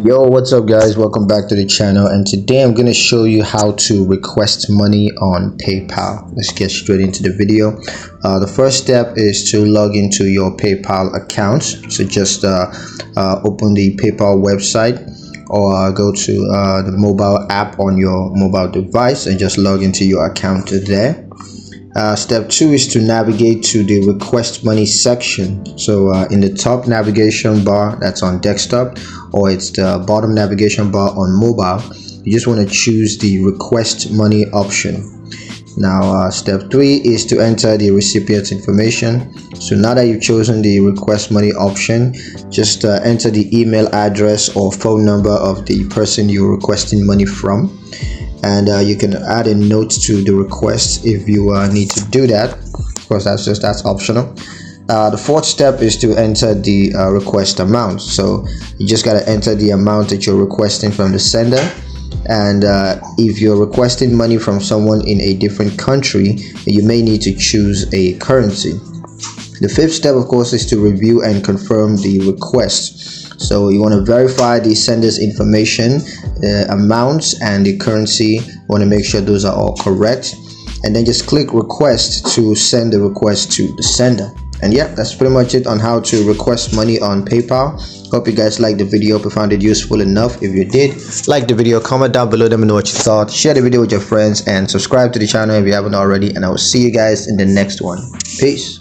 Yo, what's up guys? Welcome back to the channel, and today I'm going to show you how to request money on PayPal. Let's get straight into the video. The first step is to log into your PayPal account. So just open the PayPal website or go to the mobile app on your mobile device and just log into your account there. Step 2 is to navigate to the request money section. So in the top navigation bar, that's on desktop, or it's the bottom navigation bar on mobile, you just want to choose the request money option. Now step 3 is to enter the recipient's information. So now that you've chosen the request money option, just enter the email address or phone number of the person you're requesting money from. And you can add a note to the request if you need to do that. Of course, that's optional. The fourth step is to enter the request amount. So you just got to enter the amount that you're requesting from the sender. And if you're requesting money from someone in a different country, you may need to choose a currency. The fifth step, of course, is to review and confirm the request. So you want to verify the sender's information, amounts, and the currency. You want to make sure those are all correct, and then just click request to send the request to the sender. And yeah, that's pretty much it on how to request money on PayPal. Hope you guys liked the video. If you found it useful enough, if you did, like the video, comment down below, let me know what you thought, share the video with your friends, and subscribe to the channel if you haven't already. And I will see you guys in the next one. Peace.